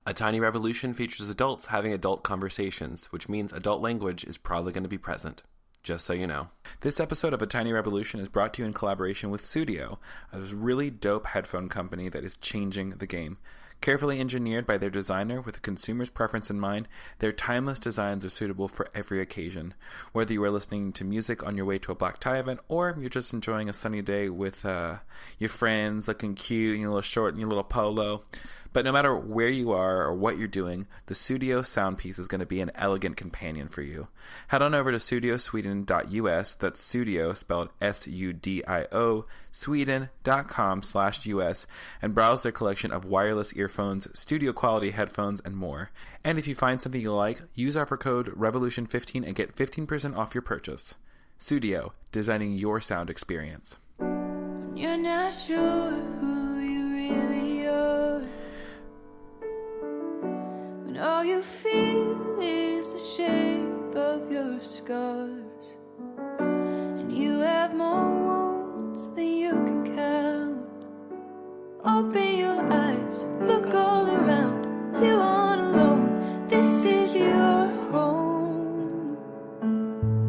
A Tiny Revolution features adults having adult conversations, which means adult language is probably going to be present. Just so you know. This episode of A Tiny Revolution is brought to you in collaboration with Sudio, a really dope headphone company that is changing the game. Carefully engineered by their designer with the consumer's preference in mind, their timeless designs are suitable for every occasion. Whether you are listening to music on your way to a black tie event, or you're just enjoying a sunny day with your friends, looking cute in your little short and your little polo. But no matter where you are or what you're doing, the Sudio soundpiece is going to be an elegant companion for you. Head on over to studiosweden.us, that's Sudio spelled S-U-D-I-O, sweden.com/US, and browse their collection of wireless earphones, studio quality headphones, and more. And if you find something you like, use offer code REVOLUTION15 and get 15% off your purchase. Sudio, designing your sound experience. You're not sure who you really are, when all you feel is the shape of your scars, and you have more wounds than you can count. Open your eyes, look all around. You aren't alone, this is your home.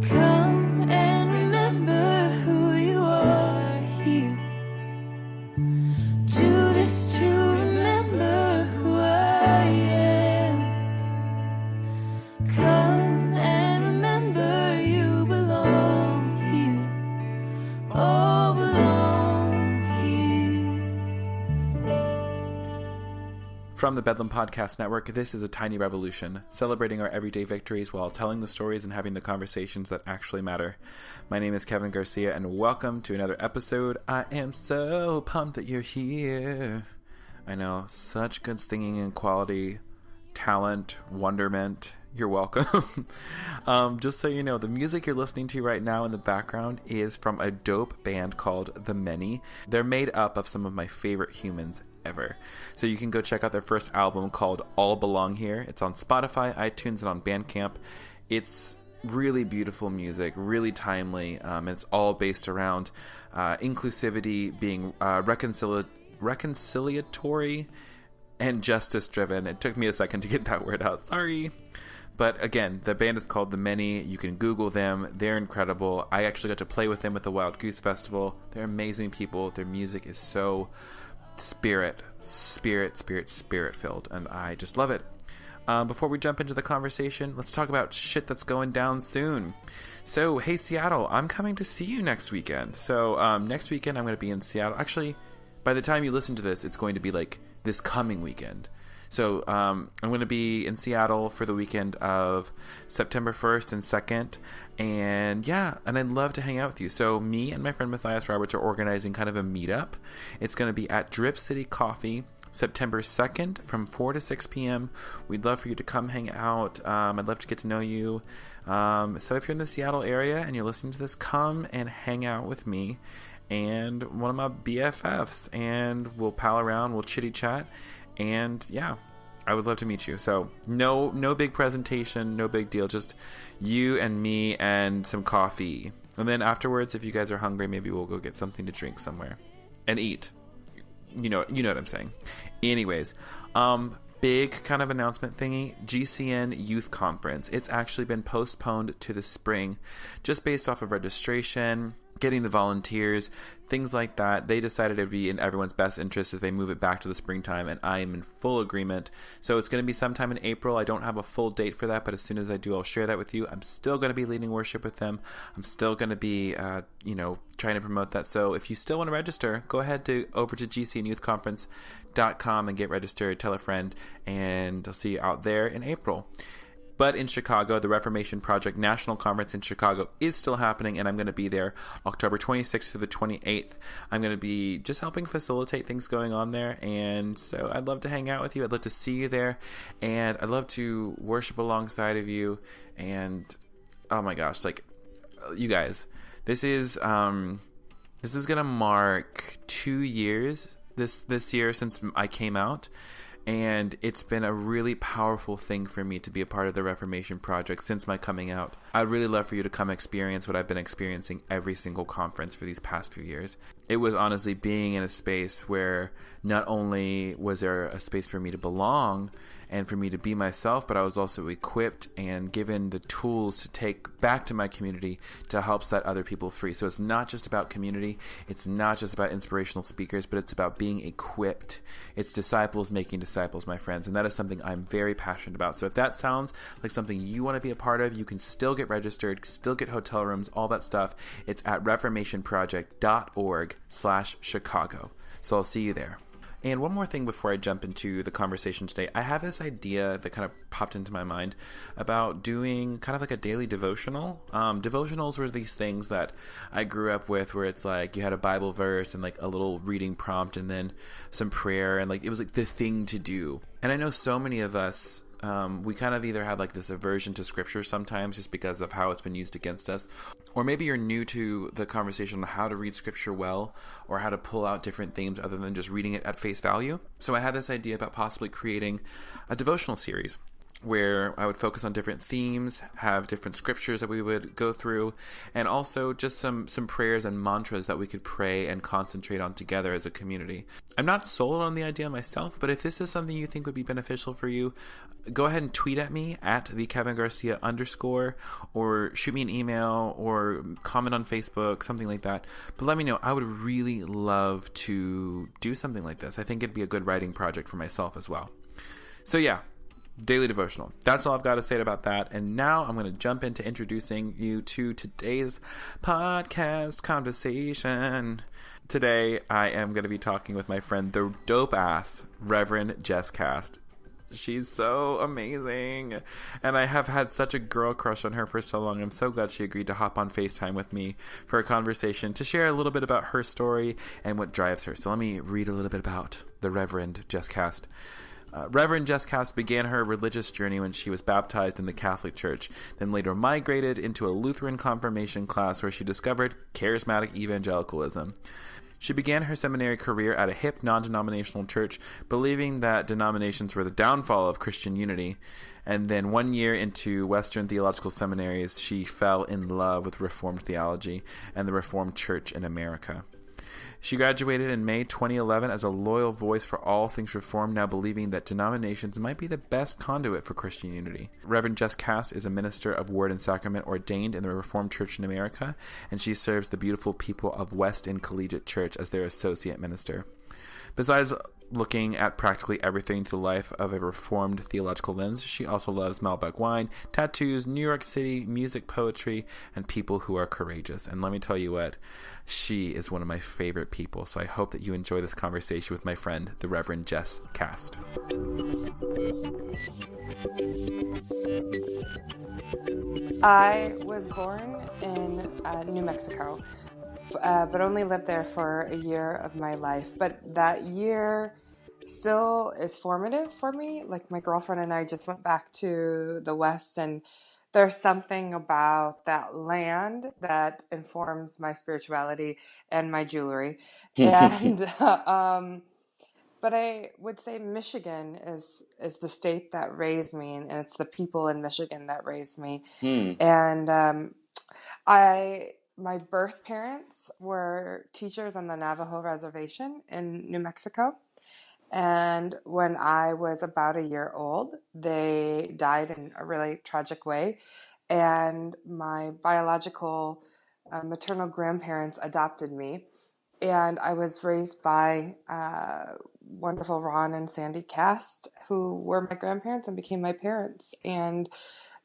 Come and remember who you are here. Do this to remember who I am. Come and remember you belong here. Oh, belong here. From the Bedlam Podcast Network, this is A Tiny Revolution, celebrating our everyday victories while telling the stories and having the conversations that actually matter. My name is Kevin Garcia, and welcome to another episode. I am so pumped that you're here. I know, such good singing and quality, talent, wonderment. You're welcome. Just so you know, the music you're listening to right now in the background is from a dope band called The Many. They're made up of some of my favorite humans ever. So you can go check out their first album called All Belong Here. It's on Spotify, iTunes, and on Bandcamp. It's really beautiful music, really timely. It's all based around inclusivity, being reconciliatory, and justice driven. It took me a second to get that word out. Sorry. But again, the band is called The Many. You can Google them. They're incredible. I actually got to play with them at the Wild Goose Festival. They're amazing people. Their music is so spirit filled, and I just love it. Before we jump into the conversation, let's talk about shit that's going down soon. So, hey Seattle, I'm coming to see you next weekend. So next weekend I'm going to be in Seattle. Actually, by the time you listen to this, it's going to be like this coming weekend. So I'm going to be in Seattle for the weekend of September 1st and 2nd. And yeah, and I'd love to hang out with you. So me and my friend Matthias Roberts are organizing kind of a meetup. It's going to be at Drip City Coffee, September 2nd from 4 to 6 p.m. We'd love for you to come hang out. I'd love to get to know you. So if you're in the Seattle area and you're listening to this, come and hang out with me and one of my BFFs. And we'll pal around, we'll chitty chat. And yeah, I would love to meet you. So no big presentation, no big deal. Just you and me and some coffee. And then afterwards, if you guys are hungry, maybe we'll go get something to drink somewhere and eat. You know what I'm saying. Anyways, big kind of announcement thingy, GCN Youth Conference. It's actually been postponed to the spring, just based off of registration, getting the volunteers, things like that. They decided it would be in everyone's best interest if they move it back to the springtime, and I am in full agreement. So it's going to be sometime in April. I don't have a full date for that, but as soon as I do, I'll share that with you. I'm still going to be leading worship with them. I'm still going to be, trying to promote that. So if you still want to register, go ahead over to gcnyouthconference.com and get registered. Tell a friend, and I'll see you out there in April. But in Chicago, the Reformation Project National Conference in Chicago is still happening, and I'm going to be there October 26th through the 28th. I'm going to be just helping facilitate things going on there, and so I'd love to hang out with you. I'd love to see you there, and I'd love to worship alongside of you. And oh my gosh, you guys, this is going to mark 2 years this year since I came out. And it's been a really powerful thing for me to be a part of the Reformation Project since my coming out. I'd really love for you to come experience what I've been experiencing every single conference for these past few years. It was honestly being in a space where not only was there a space for me to belong and for me to be myself, but I was also equipped and given the tools to take back to my community to help set other people free. So it's not just about community. It's not just about inspirational speakers, but it's about being equipped. It's disciples making disciples, my friends. And that is something I'm very passionate about. So if that sounds like something you want to be a part of, you can still get registered, still get hotel rooms, all that stuff. It's at reformationproject.org/Chicago. So I'll see you there. And one more thing before I jump into the conversation today. I have this idea that kind of popped into my mind about doing kind of like a daily devotional. Devotionals were these things that I grew up with where it's like you had a Bible verse and like a little reading prompt and then some prayer, and like it was like the thing to do. And I know so many of us, we kind of either have like this aversion to scripture sometimes just because of how it's been used against us, or maybe you're new to the conversation on how to read scripture well or how to pull out different themes other than just reading it at face value. So I had this idea about possibly creating a devotional series where I would focus on different themes, have different scriptures that we would go through, and also just some prayers and mantras that we could pray and concentrate on together as a community. I'm not sold on the idea myself, but if this is something you think would be beneficial for you, go ahead and tweet at me at @thekevingarcia_, or shoot me an email or comment on Facebook, something like that. But let me know. I would really love to do something like this. I think it'd be a good writing project for myself as well. So yeah, daily devotional. That's all I've got to say about that. And now I'm going to jump into introducing you to today's podcast conversation. Today, I am going to be talking with my friend, the dope-ass Reverend Jes Kast. She's so amazing. And I have had such a girl crush on her for so long. I'm so glad she agreed to hop on FaceTime with me for a conversation to share a little bit about her story and what drives her. So let me read a little bit about the Reverend Jes Kast. Reverend Jes Kast began her religious journey when she was baptized in the Catholic Church, then later migrated into a Lutheran confirmation class where she discovered charismatic evangelicalism. She began her seminary career at a hip, non-denominational church, believing that denominations were the downfall of Christian unity. And then 1 year into Western theological seminaries, she fell in love with Reformed theology and the Reformed Church in America. She graduated in May 2011 as a loyal voice for all things Reformed, now believing that denominations might be the best conduit for Christian unity. Reverend Jes Kast is a minister of Word and Sacrament ordained in the Reformed Church in America, and she serves the beautiful people of West End Collegiate Church as their associate minister. Besides looking at practically everything through the life of a Reformed theological lens, she also loves Malbec wine, tattoos, New York City, music, poetry, and people who are courageous. And let me tell you what, she is one of my favorite people. So I hope that you enjoy this conversation with my friend, the Reverend Jes Kast. I was born in New Mexico, but only lived there for a year of my life. But that year still is formative for me. Like, my girlfriend and I just went back to the West, and there's something about that land that informs my spirituality and my jewelry. And but I would say Michigan is the state that raised me, and it's the people in Michigan that raised me. And my birth parents were teachers on the Navajo reservation in New Mexico. And when I was about a year old, they died in a really tragic way. And my biological maternal grandparents adopted me. And I was raised by wonderful Ron and Sandy Kast, who were my grandparents and became my parents. And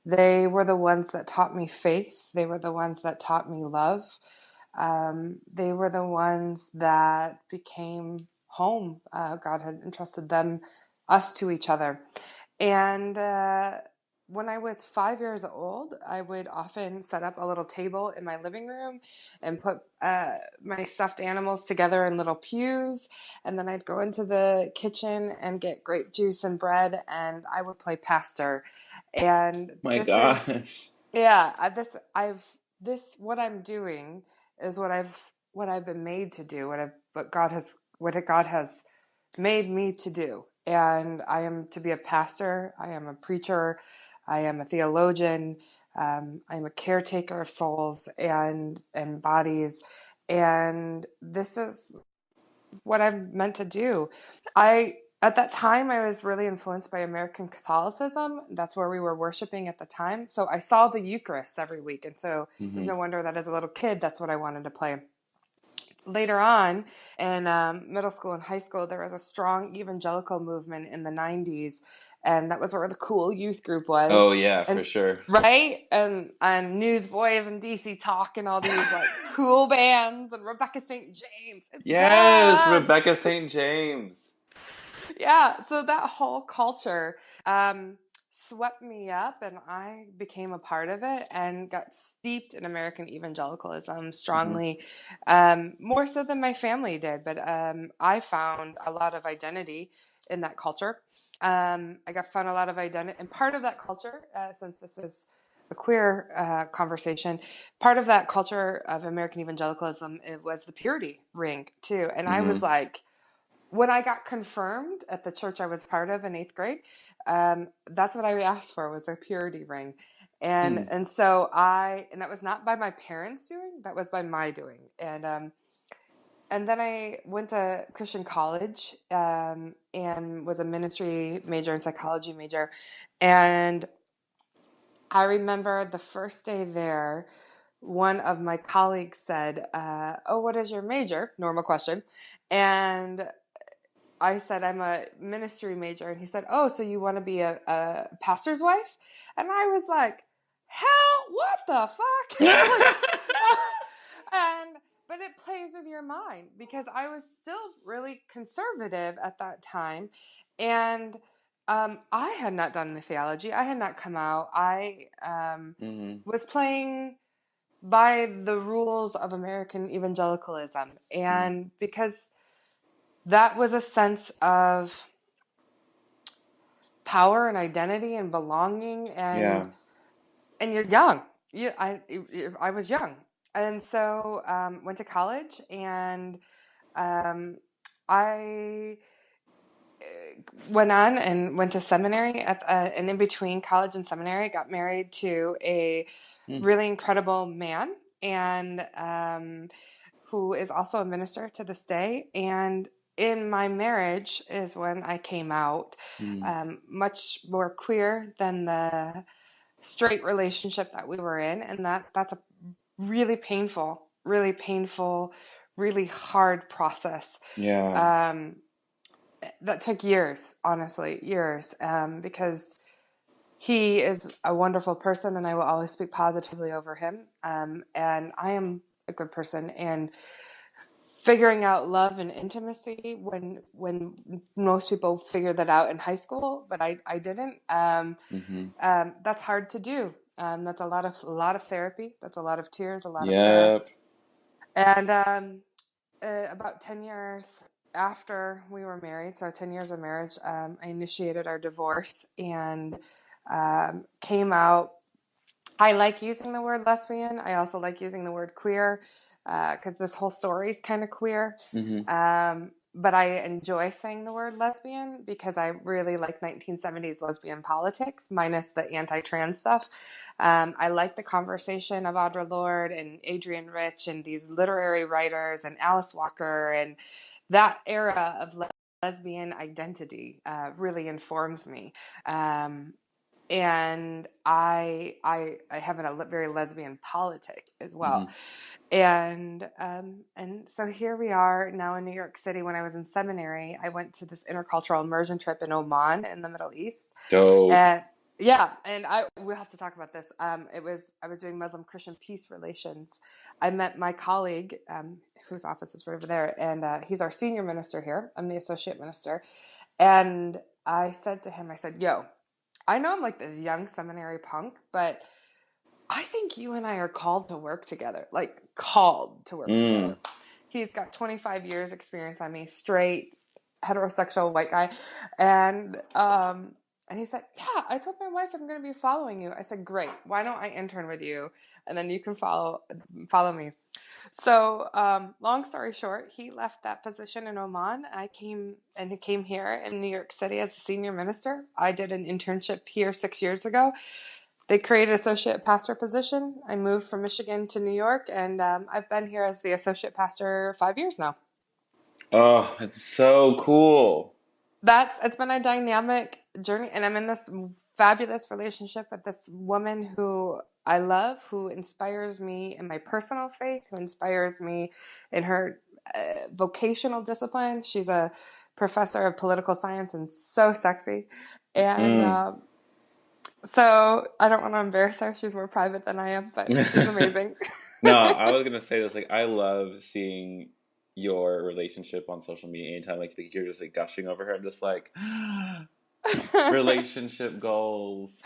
they were the ones that taught me faith. They were the ones that taught me love. They were the ones that became home. God had entrusted us to each other. And when I was 5 years old, I would often set up a little table in my living room and put my stuffed animals together in little pews. And then I'd go into the kitchen and get grape juice and bread, and I would play pastor. And my gosh. What I'm doing is what I've been made to do, what God has made me to do. And I am to be a pastor. I am a preacher. I am a theologian. I'm a caretaker of souls and bodies. And this is what I'm meant to do. I At that time, I was really influenced by American Catholicism. That's where we were worshiping at the time. So I saw the Eucharist every week. And so it was no wonder that as a little kid, that's what I wanted to play. Later on, in middle school and high school, there was a strong evangelical movement in the 90s. And that was where the cool youth group was. Oh, yeah, And for sure. right? And Newsboys and DC Talk and all these like cool bands and Rebecca St. James. It's Yes, God. Rebecca St. James. Yeah, so that whole culture swept me up, and I became a part of it and got steeped in American evangelicalism strongly, more so than my family did. But I found a lot of identity in that culture. Found a lot of identity, and part of that culture, since this is a queer conversation, part of that culture of American evangelicalism, it was the purity ring too. And I was like, when I got confirmed at the church I was part of in 8th grade, that's what I asked for, was a purity ring. And so and that was not by my parents doing, that was by my doing. And then I went to Christian college, and was a ministry major and psychology major. And I remember the first day there, one of my colleagues said, "Oh, what is your major?" Normal question. And I said, "I'm a ministry major." And he said, "Oh, so you want to be a pastor's wife?" And I was like, hell, what the fuck? But it plays with your mind, because I was still really conservative at that time. And I had not done the theology. I had not come out. I was playing by the rules of American evangelicalism. And because that was a sense of power and identity and belonging, and you're young. I was young, and so went to college, and I went on and went to seminary and in between college and seminary, got married to a really incredible man, and who is also a minister to this day. And in my marriage is when I came out, much more queer than the straight relationship that we were in. And that's a really painful, really hard process. Yeah. That took years, honestly, years, because he is a wonderful person, and I will always speak positively over him. And I am a good person, and figuring out love and intimacy when most people figure that out in high school, but I didn't. That's hard to do. That's a lot of therapy. That's a lot of tears, a lot of prayer. And about 10 years after we were married, so 10 years of marriage, I initiated our divorce and came out. I like using the word lesbian. I also like using the word queer, because this whole story is kind of queer. But I enjoy saying the word lesbian because I really like 1970s lesbian politics, minus the anti-trans stuff. I like the conversation of Audre Lorde and Adrienne Rich and these literary writers and Alice Walker, and that era of lesbian identity really informs me. And I have a very lesbian politic as well. And so here we are now in New York City. When I was in seminary, I went to this intercultural immersion trip in Oman in the Middle East. Dope. And we'll have to talk about this. I was doing Muslim Christian peace relations. I met my colleague, whose office is right over there, and he's our senior minister here. I'm the associate minister. And I said to him, "Yo, I know I'm like this young seminary punk, but I think you and I are called to work together, like called to work together." He's got 25 years experience on me, straight, heterosexual white guy. And he said, "Yeah, I told my wife I'm going to be following you." I said, "Great. Why don't I intern with you? And then you can follow me." So long story short, he left that position in Oman. He came here in New York City as a senior minister. I did an internship here 6 years ago. They created an associate pastor position. I moved from Michigan to New York, and I've been here as the associate pastor 5 years now. Oh, that's so cool. it's been a dynamic journey, and I'm in this fabulous relationship with this woman who I love, who inspires me in my personal faith, who inspires me in her vocational discipline. She's a professor of political science and so sexy. And Mm. so I don't want to embarrass her. She's more private than I am, but she's amazing. No, I was gonna say this. Like, I love seeing your relationship on social media. Anytime, like, you're just like gushing over her, I'm just like, relationship goals.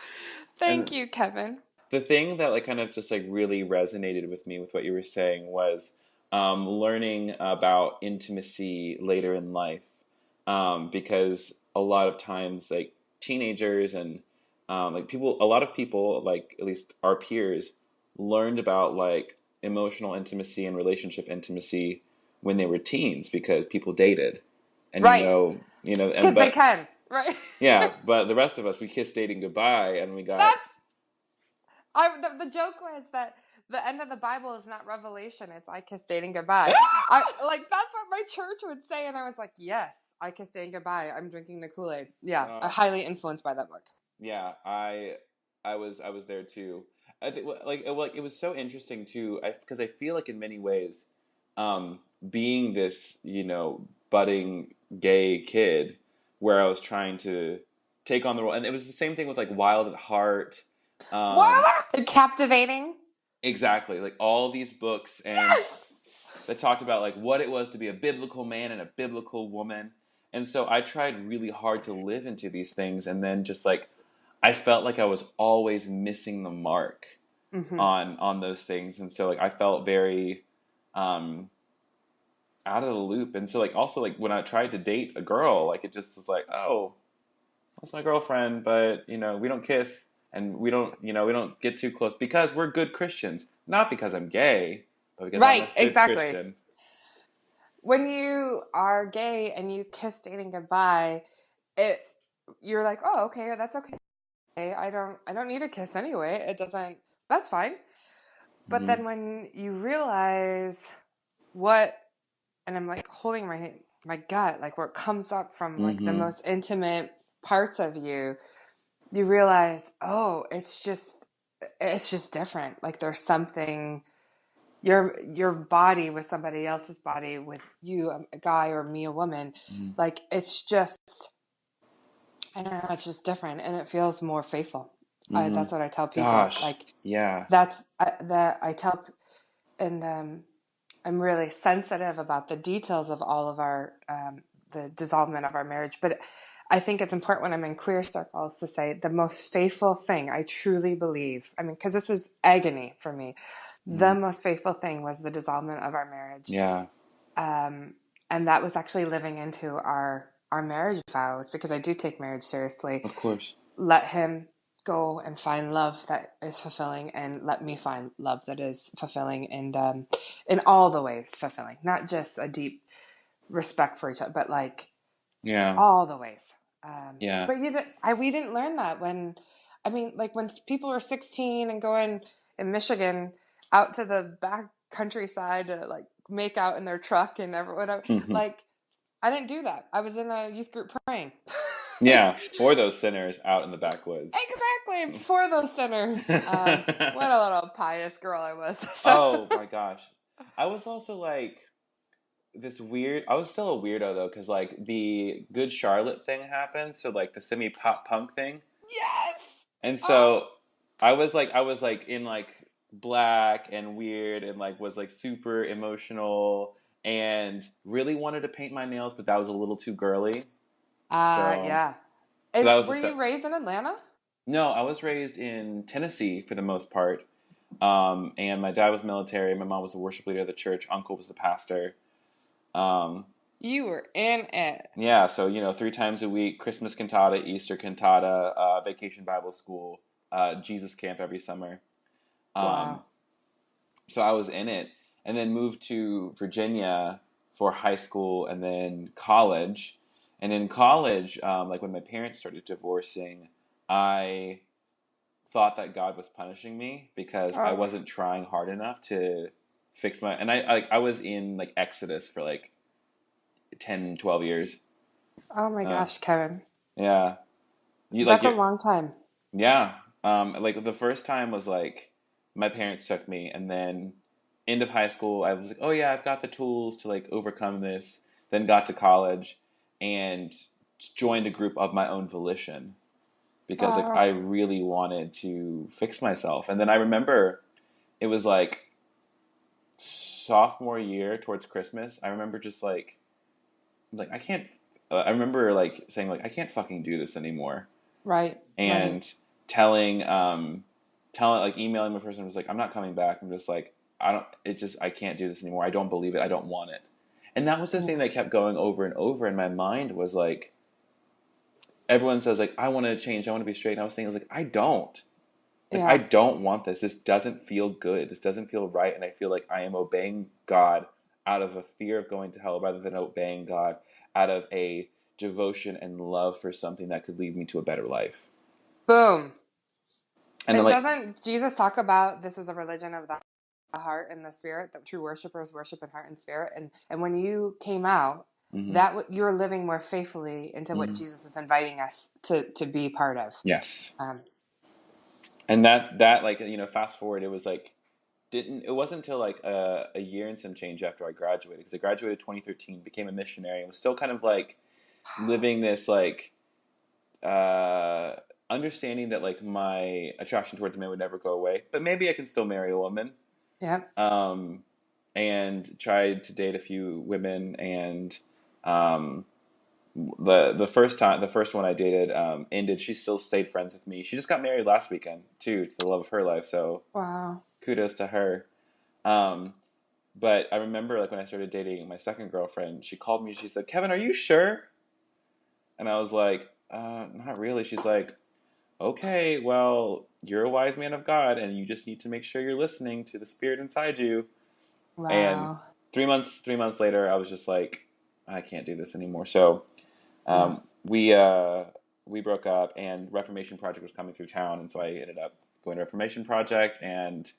Thank And you, Kevin. the thing that like kind of just like really resonated with me with what you were saying was learning about intimacy later in life, because a lot of times like teenagers and like people, a lot of people, like at least our peers, learned about like emotional intimacy and relationship intimacy when they were teens because people dated, and Right. and Because they but can, right? yeah, but the rest of us, we kissed dating goodbye, and we got That's the joke was that the end of the Bible is not Revelation; it's "I kiss dating goodbye." I like that's what my church would say, and I was like, "Yes, I kiss dating goodbye. I'm drinking the Kool-Aid." Yeah, I'm uh, highly influenced by that book. yeah, I was there too. I think like it was so interesting too. Because I feel like in many ways, um, being this budding gay kid, where I was trying to take on the role, and it was the same thing with like Wild at Heart. Um, What? Captivating. exactly, like all these books and Yes. that talked about like what it was to be a biblical man and a biblical woman. And so I tried really hard to live into these things, and then just like I felt like I was always missing the mark Mm-hmm. on those things, and so like I felt very um, out of the loop. And so like also like when I tried to date a girl, like it just was like, oh, that's my girlfriend, but we don't kiss, and we don't get too close because we're good Christians, not because I'm gay, but because I'm Right. a good Exactly. Christian. When you are gay and you kiss dating goodbye, it you're like, oh, okay, that's okay. I don't need a kiss anyway. It doesn't. That's fine. But Mm-hmm. then when you realize what, and I'm like holding my gut, like where it comes up from, like the Mm-hmm. most intimate parts of you, you realize, oh, it's just different. Like there's something your body with somebody else's body, with you, a guy, or me, a woman, Mm-hmm. like it's just, I don't know, it's just different, and it feels more faithful. Mm-hmm. That's what I tell people. Gosh, Like yeah. that I tell, and I'm really sensitive about the details of all of our the dissolvement of our marriage. But I think it's important when I'm in queer circles to say the most faithful thing I truly believe. I mean, because this was agony for me. The Mm-hmm. most faithful thing was the dissolvement of our marriage, Yeah, um, and that was actually living into our marriage vows, because I do take marriage seriously. of course. Let him go and find love that is fulfilling, and let me find love that is fulfilling, and in all the ways fulfilling, not just a deep respect for each other, but like Yeah, all the ways. yeah. But we didn't learn that when, I mean, like when people were 16 and going in Michigan out to the back countryside to like make out in their truck and whatever. Mm-hmm. Like I didn't do that. I was in a youth group praying. Yeah, for those sinners out in the backwoods. Exactly, for those sinners. What a little pious girl I was. So. Oh my gosh. I was also like this weird. I was still a weirdo though, because like the Good Charlotte thing happened, so like the semi pop punk thing, Yes. and Oh. so I was like in like black and weird, and like was like super emotional and really wanted to paint my nails, but that was a little too girly. So Yeah. so that And was were you raised in Atlanta? no, I was raised in Tennessee for the most part. And my dad was military. My mom was a worship leader of the church. Uncle was the pastor. Um, You were in it. yeah, so 3 times a week: Christmas cantata, Easter cantata, vacation Bible school, Jesus camp every summer. Um, Wow. so I was in it, and then moved to Virginia for high school and then college. And in college, like when my parents started divorcing, I thought that God was punishing me because I Oh. wasn't trying hard enough to fix my, and I was in like Exodus for like 10, 12 years. Oh my Uh, gosh, Kevin. yeah. That's a You're, long time. yeah. Like the first time was like my parents took me, and then end of high school, I was like, oh yeah, I've got the tools to like overcome this. Then got to college and joined a group of my own volition because like I Wow. really wanted to fix myself. And then I remember it was like sophomore year towards Christmas. I remember just like I can't. I remember like saying like I can't fucking do this anymore, Right, right. and telling telling like emailing my person was like I'm not coming back. I'm just like I don't. It just I can't do this anymore. I don't believe it. I don't want it. And that was the thing Yeah. that kept going over and over in my mind was like everyone says like I want to change. I want to be straight. And I was thinking like I don't. Like I Yeah. don't want this. This doesn't feel good. This doesn't feel right. And I feel like I am obeying God out of a fear of going to hell rather than obeying God out of a devotion and love for something that could lead me to a better life. Boom. And then And like, doesn't Jesus talk about this is a religion of the heart and the spirit, that true worshipers worship in heart and spirit? And when you came out, mm-hmm, that you're living more faithfully into what mm-hmm, Jesus is inviting us to be part of. yes. Um, And that like fast forward, it was like didn't it wasn't until like a year and some change after I graduated because I graduated 2013, became a missionary, and was still kind of like living this like uh, understanding that like my attraction towards men would never go away, but maybe I can still marry a woman. yeah. Um, and tried to date a few women, and um, the first one I dated ended. She still stayed friends with me. She just got married last weekend too, to the love of her life. So Wow. kudos to her. Um, but I remember like when I started dating my second girlfriend, she called me. She said, "Kevin, are you sure?" And I was like, "Not really." She's like, okay, well, you're a wise man of God, and you just need to make sure you're listening to the spirit inside you. And Wow. 3 months later, I was just like, I can't do this anymore. So Yeah. we broke up, and Reformation Project was coming through town, and so I ended up going to Reformation Project, and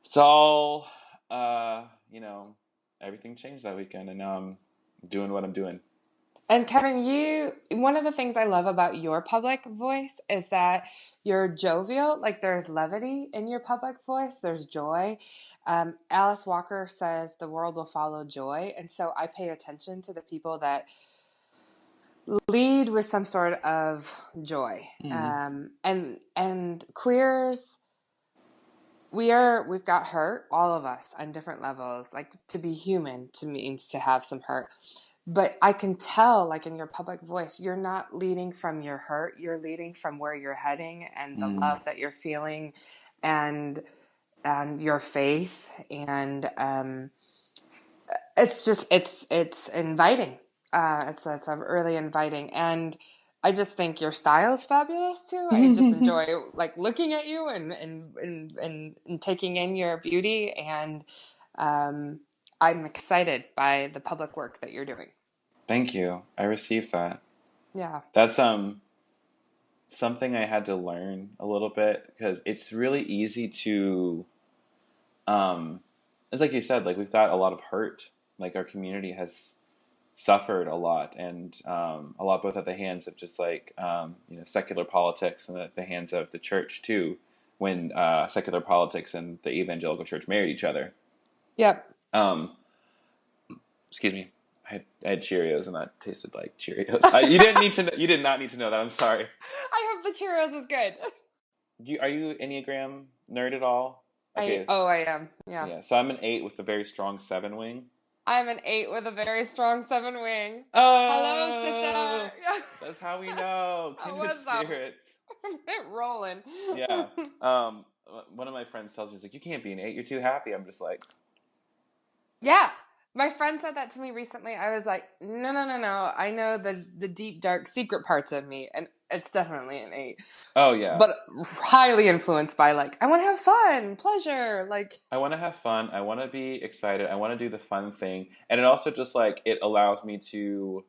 it's all, uh, you know, everything changed that weekend, and now I'm doing what I'm doing. And Kevin, one of the things I love about your public voice is that you're jovial. Like there's levity in your public voice, there's joy. Alice Walker says the world will follow joy. And so I pay attention to the people that lead with some sort of joy. Mm-hmm. And queers, we've got hurt, all of us on different levels. Like to be human to means to have some hurt. But I can tell, like in your public voice, you're not leading from your hurt. You're leading from where you're heading and the Mm. love that you're feeling, and your faith. And it's just it's inviting. It's really inviting, and I just think your style is fabulous too. I just enjoy like looking at you and taking in your beauty, and um, I'm excited by the public work that you're doing. Thank you. I received that. Yeah. That's something I had to learn a little bit because it's really easy to um it's like you said, like we've got a lot of hurt. Like our community has suffered a lot, and a lot both at the hands of just like secular politics and at the hands of the church too, when secular politics and the evangelical church married each other. Yep. Um, excuse me. I had Cheerios and that tasted like Cheerios. You didn't need to know, you did not need to know that. I'm sorry. I hope the Cheerios is good. Are you Enneagram nerd at all? Okay, I am. Yeah. yeah. So I'm an 8 with a very strong 7 wing. I'm an 8 with a very strong 7 wing. Hello, Oh, sister. that's how we know. Kindred What's up? spirits. It rolling. Yeah. Um, one of my friends tells me, he's like, you can't be an 8. You're too happy. I'm just like, Yeah. My friend said that to me recently. I was like, no, no, no, no. I know the deep, dark, secret parts of me, and it's definitely an 8. oh yeah. But highly influenced by like, I want to have fun, pleasure, like. I want to have fun. I want to be excited. I want to do the fun thing. And it also just like, it allows me to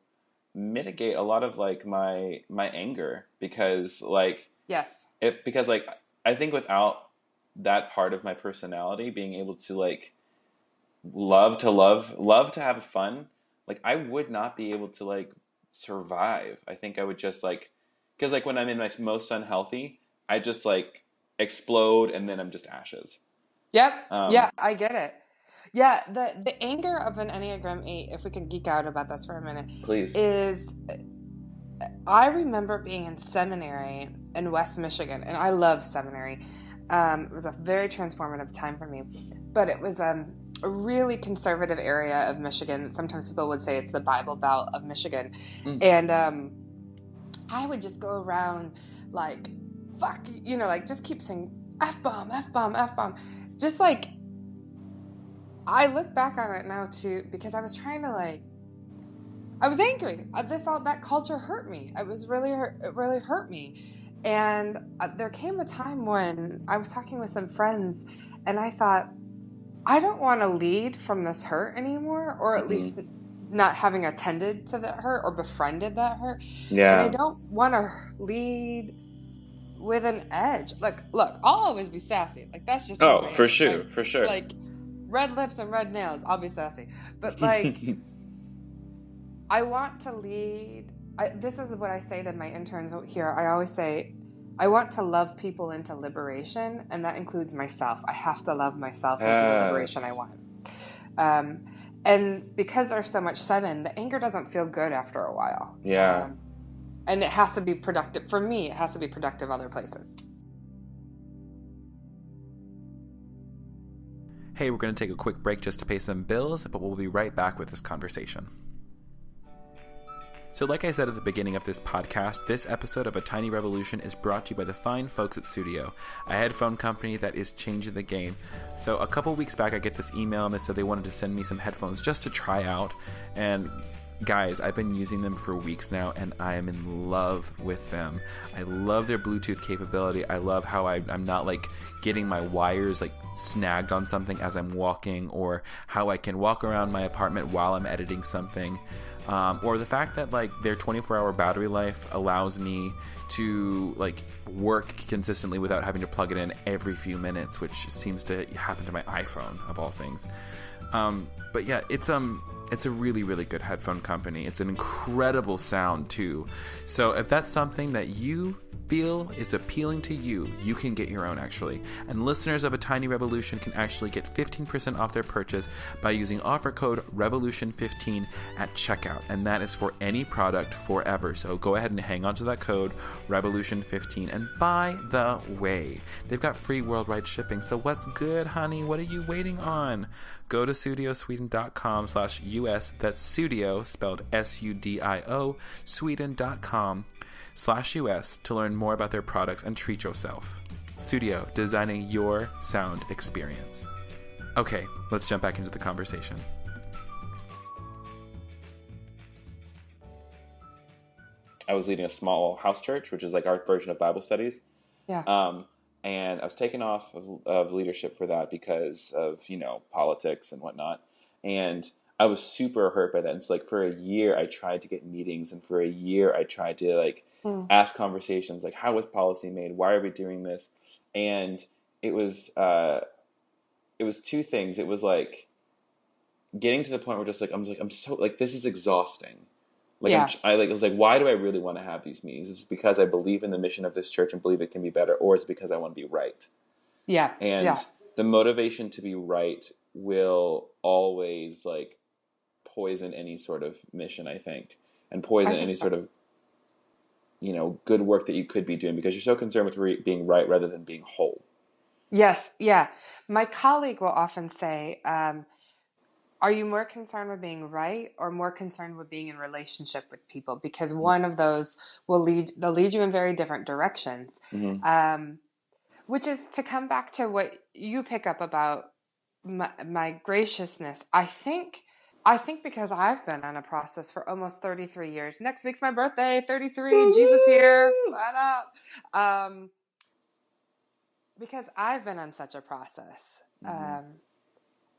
mitigate a lot of like my anger because like, Yes. because like, I think without that part of my personality being able to like love to have fun, like I would not be able to like survive. I think I would just like, because like when I'm in my most unhealthy, I just like explode and then I'm just ashes. Yep. Um, Yeah, I get it. Yeah, the anger of an Enneagram 8, if we can geek out about this for a minute, Please. is I remember being in seminary in West Michigan, and I love seminary. It was a very transformative time for me, but it was a really conservative area of Michigan. Sometimes people would say it's the Bible Belt of Michigan. And I would just go around like, fuck, like just keep saying F-bomb, F-bomb, F-bomb. Just like, I look back on it now too, because I was trying to like, I was angry. That culture hurt me. It really hurt me. And there came a time when I was talking with some friends, and I thought, I don't want to lead from this hurt anymore, or at least not having attended to that hurt or befriended that hurt. Yeah. And I don't want to lead with an edge. Like, look, I'll always be sassy. Like, that's just oh, for sure, like, for sure. Like, red lips and red nails, I'll be sassy. But like, I want to lead. This is what I say to my interns here. I always say, I want to love people into liberation, and that includes myself. I have to love myself into the liberation I want. And because there's so much 7, the anger doesn't feel good after a while. Yeah. And it has to be productive. For me, it has to be productive other places. Hey, we're going to take a quick break just to pay some bills, but we'll be right back with this conversation. So like I said at the beginning of this podcast, this episode of A Tiny Revolution is brought to you by the fine folks at Studio, a headphone company that is changing the game. So a couple weeks back, I get this email and they said they wanted to send me some headphones just to try out. And guys, I've been using them for weeks now and I am in love with them. I love their Bluetooth capability. I love how I'm not like getting my wires like snagged on something as I'm walking, or how I can walk around my apartment while I'm editing something. Or the fact that like their 24-hour battery life allows me to like work consistently without having to plug it in every few minutes, which seems to happen to my iPhone of all things. But yeah, it's a really, really good headphone company. It's an incredible sound too. So if that's something that you feel is appealing to you, you can get your own actually. And listeners of A Tiny Revolution can actually get 15% off their purchase by using offer code REVOLUTION15 at checkout. And that is for any product forever. So go ahead and hang on to that code REVOLUTION15. And by the way, they've got free worldwide shipping. So what's good, honey? What are you waiting on? Go to studiosweden.com/US. That's studio spelled SUDIO, Sweden.com/US to learn more about their products and treat yourself. Studio, designing your sound experience. Okay, let's jump back into the conversation. I was leading a small house church, which is like our version of Bible studies. Yeah. And I was taken off of leadership for that because of, politics and whatnot. And I was super hurt by that. And so like for a year, I tried to get meetings, and for a year, I tried to like ask conversations, like how was policy made? Why are we doing this? And it was two things. It was like getting to the point where I'm so like, this is exhausting. Like, yeah. I was like, why do I really want to have these meetings? Is it because I believe in the mission of this church and believe it can be better, or is it because I want to be right? Yeah. And the motivation to be right will always like poison any sort of mission, I think, and poison any sort of, good work that you could be doing, because you're so concerned with being right rather than being whole. Yes. Yeah. My colleague will often say, are you more concerned with being right or more concerned with being in relationship with people? Because one of those they'll lead you in very different directions. Mm-hmm. Which is to come back to what you pick up about my graciousness. I think because I've been on a process for almost 33 years. Next week's my birthday, 33, Woo-hoo! Jesus year. What up? Because I've been on such a process. Mm-hmm.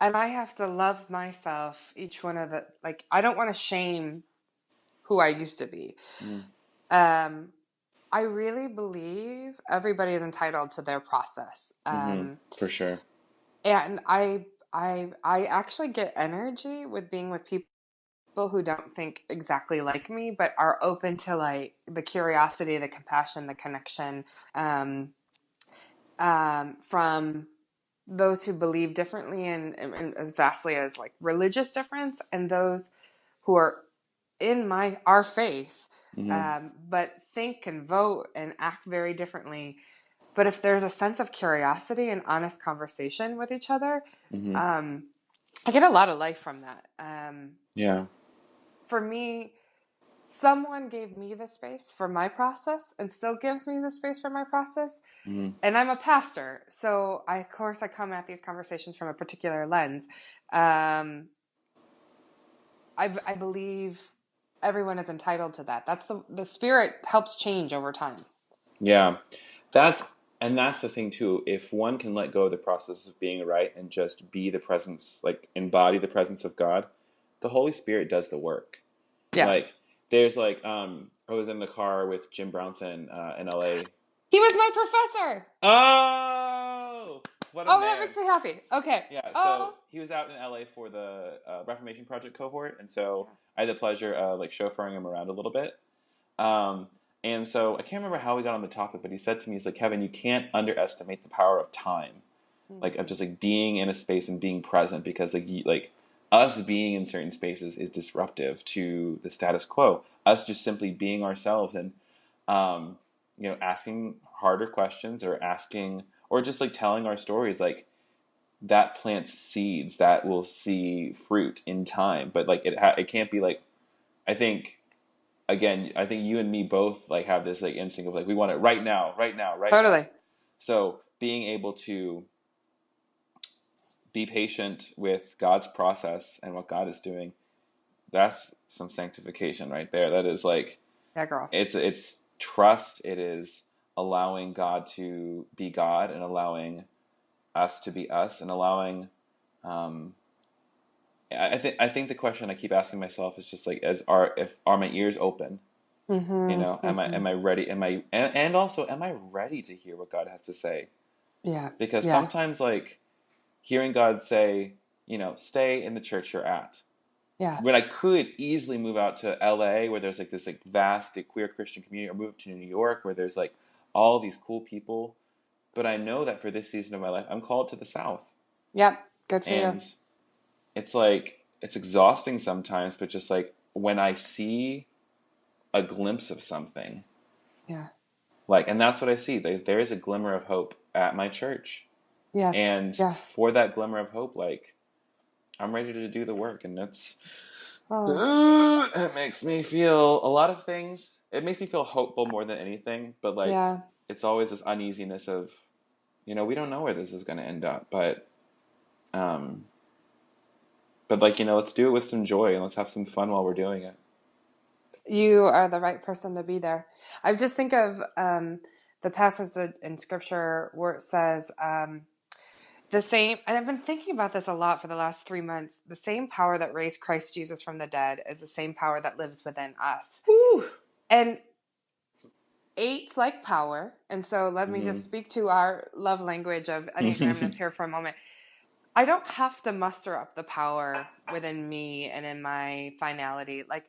And I have to love myself, each one of I don't want to shame who I used to be. Mm. I really believe everybody is entitled to their process. For sure. And I actually get energy with being with people people who don't think exactly like me, but are open to like the curiosity, the compassion, the connection, from those who believe differently and as vastly as like religious difference, and those who are in our faith, but think and vote and act very differently. But if there's a sense of curiosity and honest conversation with each other, I get a lot of life from that. Yeah. For me, someone gave me the space for my process and still gives me the space for my process. And I'm a pastor, so of course I come at these conversations from a particular lens. I believe everyone is entitled to that. That's the spirit helps change over time. Yeah. That's the thing too. If one can let go of the process of being right and just be the presence, like embody the presence of God, the Holy Spirit does the work. Yes. Like there's like I was in the car with Jim Brownson in LA. He was my professor. Oh, what a man. That makes me happy. Okay. Yeah, so he was out in LA for the Reformation Project cohort, and so I had the pleasure of like chauffeuring him around a little bit. And so I can't remember how we got on the topic, but he said to me, he's like, Kevin, you can't underestimate the power of time, like of just like being in a space and being present, because like us being in certain spaces is disruptive to the status quo. Us just simply being ourselves and asking harder questions or just like telling our stories, like that plants seeds that will see fruit in time. But like it can't be like, I think you and me both like have this like instinct of like we want it right now. Totally. So being able to be patient with God's process and what God is doing, that's some sanctification right there. That is like, yeah, girl. It's trust. It is allowing God to be God and allowing us to be us and allowing. I think the question I keep asking myself is just like, are my ears open? Am I ready? And also, am I ready to hear what God has to say? Yeah. Because sometimes like hearing God say, stay in the church you're at. Yeah. When I could easily move out to LA where there's like this like vast queer Christian community, or move to New York where there's like all these cool people. But I know that for this season of my life, I'm called to the South. Yep. Good for you. And it's like, it's exhausting sometimes, but just like when I see a glimpse of something. Yeah. Like, and that's what I see. There is a glimmer of hope at my church. Yes. And for that glimmer of hope, like, I'm ready to do the work. And it's, it makes me feel a lot of things. It makes me feel hopeful more than anything. But like, it's always this uneasiness of, we don't know where this is going to end up. But like, let's do it with some joy and let's have some fun while we're doing it. You are the right person to be there. I just think of the passage in Scripture where it says the same, and I've been thinking about this a lot for the last 3 months, the same power that raised Christ Jesus from the dead is the same power that lives within us. Woo! And 8's like power, and so let me just speak to our love language of enneagramness here for a moment. I don't have to muster up the power within me and in my finality. Like,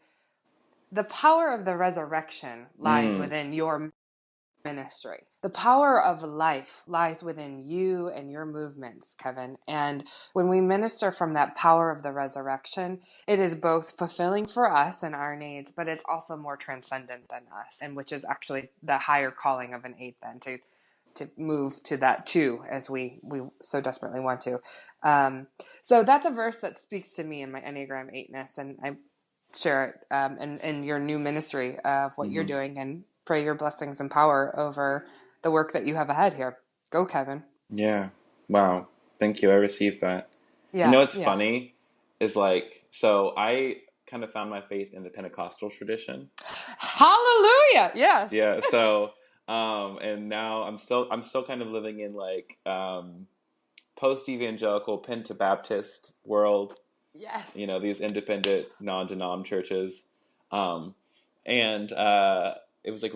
the power of the resurrection lies within your ministry. The power of life lies within you and your movements, Kevin. And when we minister from that power of the resurrection, it is both fulfilling for us and our needs, but it's also more transcendent than us, and which is actually the higher calling of an 8 then, to move to that too, as we so desperately want to. So that's a verse that speaks to me in my Enneagram 8-ness, and I share it in your new ministry of what you're doing, and pray your blessings and power over the work that you have ahead here. Go, Kevin. Yeah. Wow. Thank you. I received that. Yeah. What's funny is like, so I kind of found my faith in the Pentecostal tradition. Hallelujah. Yes. Yeah. So, and now I'm still kind of living in like, post-evangelical Pentabaptist world. Yes. These independent non-denom churches. And it was like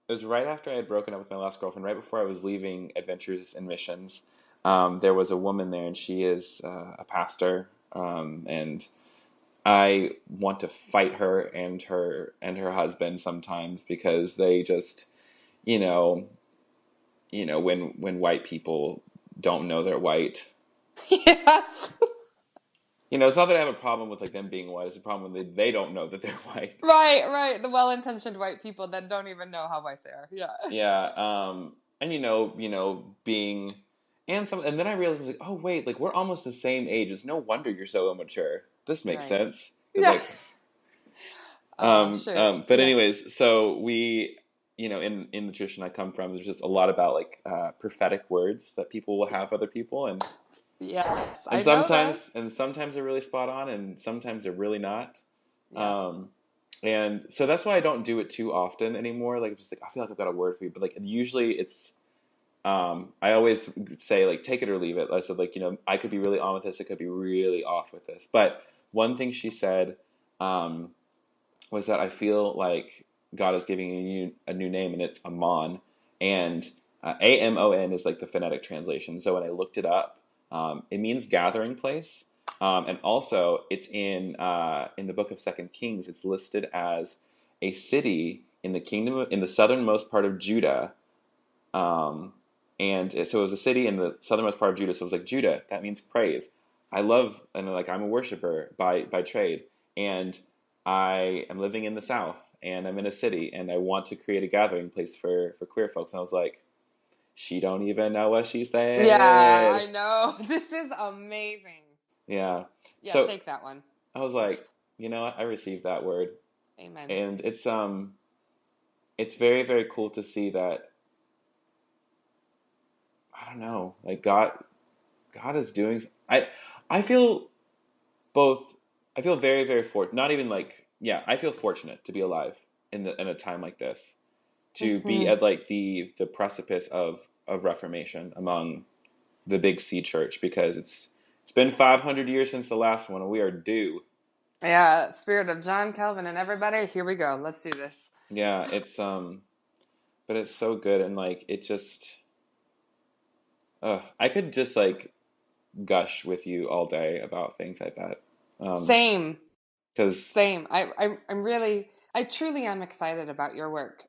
it was right after I had broken up with my last girlfriend, right before I was leaving Adventures in Missions. There was a woman there, and she is a pastor. And I want to fight her and her husband sometimes because they just, you know, when white people don't know they're white. Yes. It's not that I have a problem with like them being white. It's a problem when they don't know that they're white. Right. The well-intentioned white people that don't even know how white they are. Yeah. Yeah. And being and then I realized I was like, oh wait, like we're almost the same age. It's no wonder you're so immature. This makes Right. sense. 'Cause, Yeah. like, Oh, sure. but Yeah. anyways, so we, in the tradition I come from, there's just a lot about like prophetic words that people will have other people, and Yes, and I know that. sometimes they're really spot on, and sometimes they're really not. Yeah. And so that's why I don't do it too often anymore. Like, just like I feel like I've got a word for you, but like usually it's. I always say like take it or leave it. I said like I could be really on with this, it could be really off with this. But one thing she said was that I feel like God is giving you a new name, and it's Amon, and Amon is like the phonetic translation. So when I looked it up, it means gathering place, and also it's in the book of Second Kings. It's listed as a city in the southernmost part of Judah. And so it was a city in the southernmost part of Judah. So it was like Judah. That means praise. I'm a worshiper by trade, and I am living in the South, and I'm in a city, and I want to create a gathering place for queer folks. And I was like, she don't even know what she Yeah, said. I know. This is amazing. Yeah. Yeah, So take that one. I was like, you know what? I received that word, Amen. and it's very, very cool to see that. I don't know, like God is doing. I feel both. I feel very, very fortunate. Not even like, yeah, I feel fortunate to be alive in a time like this, to be at like the precipice of Reformation among the Big C Church, because it's been 500 years since the last one, and we are due. Yeah, spirit of John Calvin and everybody. Here we go. Let's do this. Yeah, but it's so good, and like it just, I could just like gush with you all day about things like that. Same. Because Same. I'm really, I truly am excited about your work.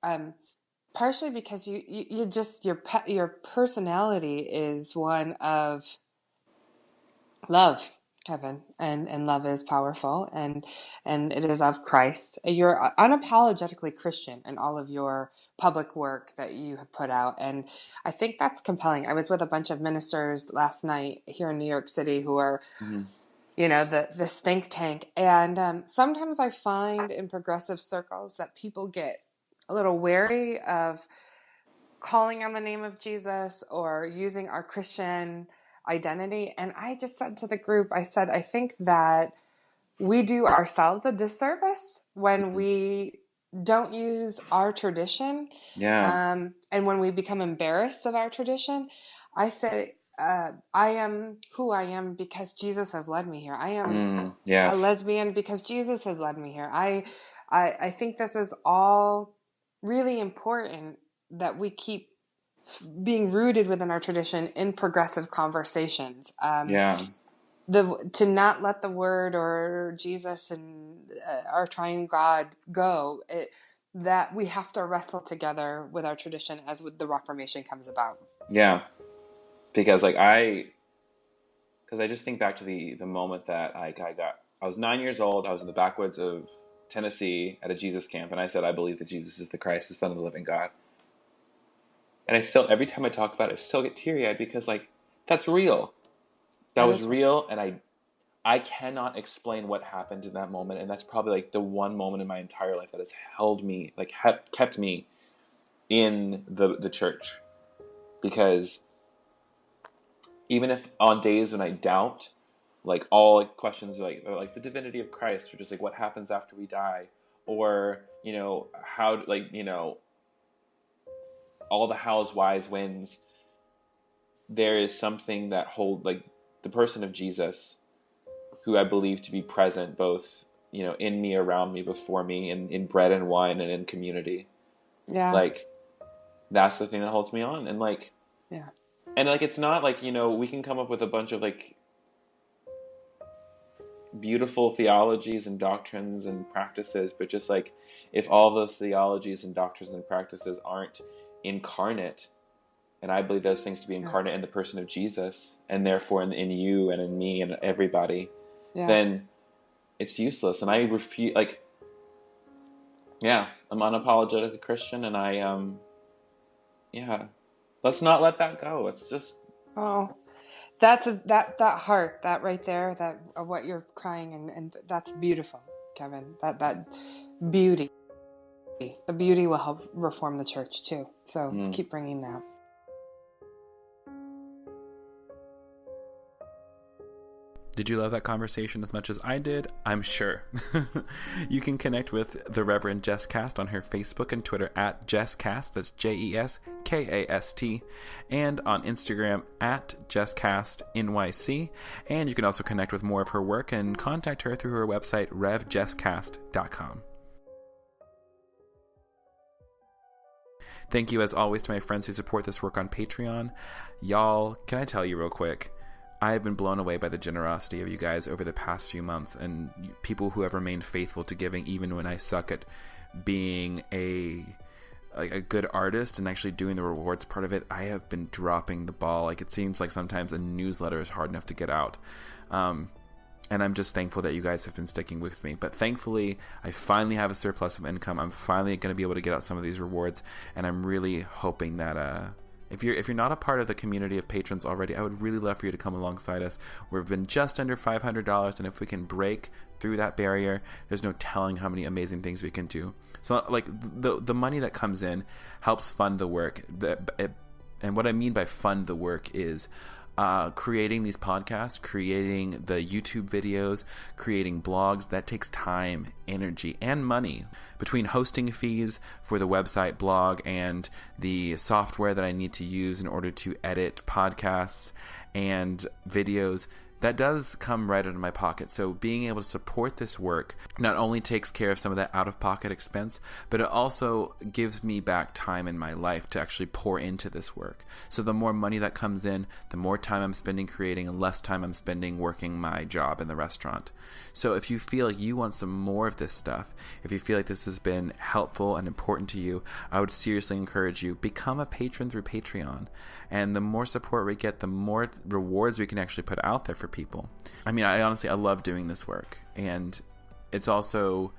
Partially because you just your personality is one of love, Kevin, and love is powerful, and it is of Christ. You're unapologetically Christian in all of your public work that you have put out, and I think that's compelling. I was with a bunch of ministers last night here in New York City who are, this think tank, and sometimes I find in progressive circles that people get a little wary of calling on the name of Jesus or using our Christian identity. And I just said to the group, I said, I think that we do ourselves a disservice when we don't use our tradition. yeah, And when we become embarrassed of our tradition. I say, I am who I am because Jesus has led me here. I am a yes, lesbian because Jesus has led me here. I think this is all really important, that we keep being rooted within our tradition in progressive conversations. yeah, To not let the word or Jesus and our triune God go, that we have to wrestle together with our tradition as the Reformation comes about. yeah. Because because I just think back to the moment that I was 9 years old. I was in the backwoods of Tennessee at a Jesus camp, and I said I believe that Jesus is the Christ, the Son of the living God. And I still, every time I talk about it, I still get teary eyed because like that's real. That That was is real, and I cannot explain what happened in that moment, and that's probably like the one moment in my entire life that has held me, like kept me in the church, because even if on days when I doubt, like all like questions like the divinity of Christ, or just like what happens after we die, or how all the hows, whys, whens, there is something that hold like the person of Jesus, who I believe to be present both in me, around me, before me, in bread and wine, and in community. Yeah. Like that's the thing that holds me on, and like. Yeah. And like it's not like we can come up with a bunch of like beautiful theologies and doctrines and practices, but just like if all those theologies and doctrines and practices aren't incarnate, and I believe those things to be incarnate in the person of Jesus, and therefore in you and in me and everybody, then it's useless. And I refuse, like, I'm unapologetically Christian, and I, let's not let that go. It's just... Oh, that heart, that right there, that of what you're crying, and that's beautiful, Kevin. That beauty, the beauty will help reform the church too. So keep bringing that. Did you love that conversation as much as I did? I'm sure. You can connect with the Reverend Jes Kast on her Facebook and Twitter at Jes Kast, that's JESKAST, and on Instagram at Jes Kast NYC. And you can also connect with more of her work and contact her through her website, revjeskast.com. Thank you, as always, to my friends who support this work on Patreon. Y'all, can I tell you real quick? I have been blown away by the generosity of you guys over the past few months, and people who have remained faithful to giving even when I suck at being a good artist and actually doing the rewards part of it. I have been dropping the ball. Like, it seems like sometimes a newsletter is hard enough to get out. And I'm just thankful that you guys have been sticking with me. But thankfully, I finally have a surplus of income. I'm finally going to be able to get out some of these rewards, and I'm really hoping that... If you're not a part of the community of patrons already, I would really love for you to come alongside us. We've been just under $500, and if we can break through that barrier, there's no telling how many amazing things we can do. So, like, the money that comes in helps fund the work. And what I mean by fund the work is creating these podcasts, creating the YouTube videos, creating blogs. That takes time, energy, and money. Between hosting fees for the website, blog, and the software that I need to use in order to edit podcasts and videos, that does come right out of my pocket. So being able to support this work not only takes care of some of that out-of-pocket expense, but it also gives me back time in my life to actually pour into this work. So the more money that comes in, the more time I'm spending creating and less time I'm spending working my job in the restaurant. So if you feel like you want some more of this stuff, if you feel like this has been helpful and important to you, I would seriously encourage you, become a patron through Patreon. And the more support we get, the more rewards we can actually put out there for people. I mean, I love doing this work, and it's also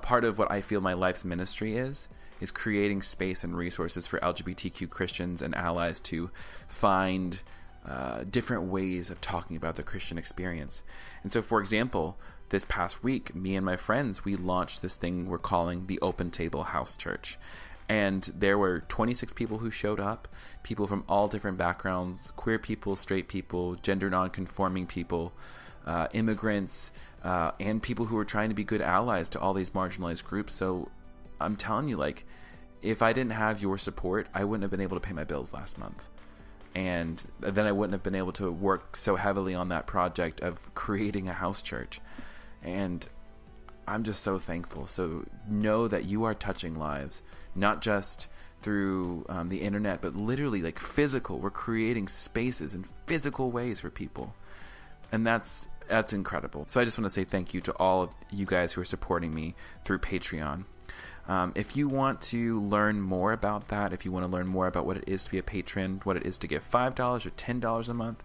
part of what I feel my life's ministry is creating space and resources for LGBTQ Christians and allies to find different ways of talking about the Christian experience. And so, for example, this past week, me and my friends, we launched this thing we're calling the Open Table House Church. And there were 26 people who showed up, people from all different backgrounds, queer people, straight people, gender non-conforming people, immigrants, and people who were trying to be good allies to all these marginalized groups. So I'm telling you, like, if I didn't have your support, I wouldn't have been able to pay my bills last month. And then I wouldn't have been able to work so heavily on that project of creating a house church. And I'm just so thankful. So know that you are touching lives, not just through the internet, but literally like physical. We're creating spaces in physical ways for people. And that's incredible. So I just want to say thank you to all of you guys who are supporting me through Patreon. If you want to learn more about that, if you want to learn more about what it is to be a patron, what it is to give $5 or $10 a month,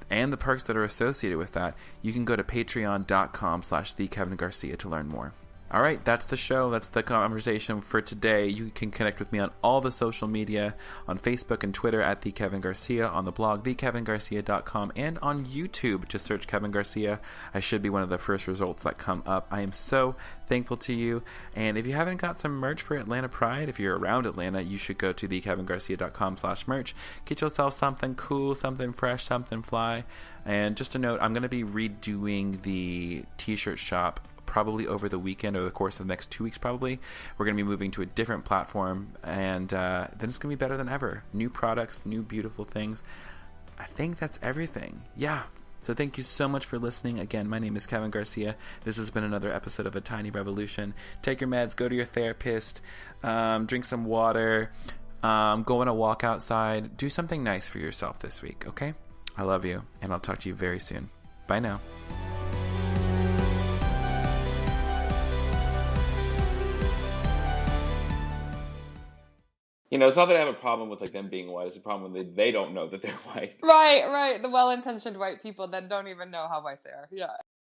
and the perks that are associated with that, you can go to patreon.com/thekevingarcia to learn more. All right, that's the show. That's the conversation for today. You can connect with me on all the social media, on Facebook and Twitter at The Kevin Garcia, on the blog thekevingarcia.com, and on YouTube. Just search Kevin Garcia. I should be one of the first results that come up. I am so thankful to you. And if you haven't got some merch for Atlanta Pride, if you're around Atlanta, you should go to thekevingarcia.com/merch. Get yourself something cool, something fresh, something fly. And just a note, I'm going to be redoing the t-shirt shop probably over the weekend, over the course of the next 2 weeks probably. We're going to be moving to a different platform, and then it's going to be better than ever. New products, new beautiful things. I think that's everything. Yeah. So thank you so much for listening. Again, my name is Kevin Garcia. This has been another episode of A Tiny Revolution. Take your meds, go to your therapist, drink some water, go on a walk outside. Do something nice for yourself this week, okay? I love you, and I'll talk to you very soon. Bye now. You know, it's not that I have a problem with like them being white. It's a problem when they don't know that they're white. Right, right. The well-intentioned white people that don't even know how white they are. Yeah.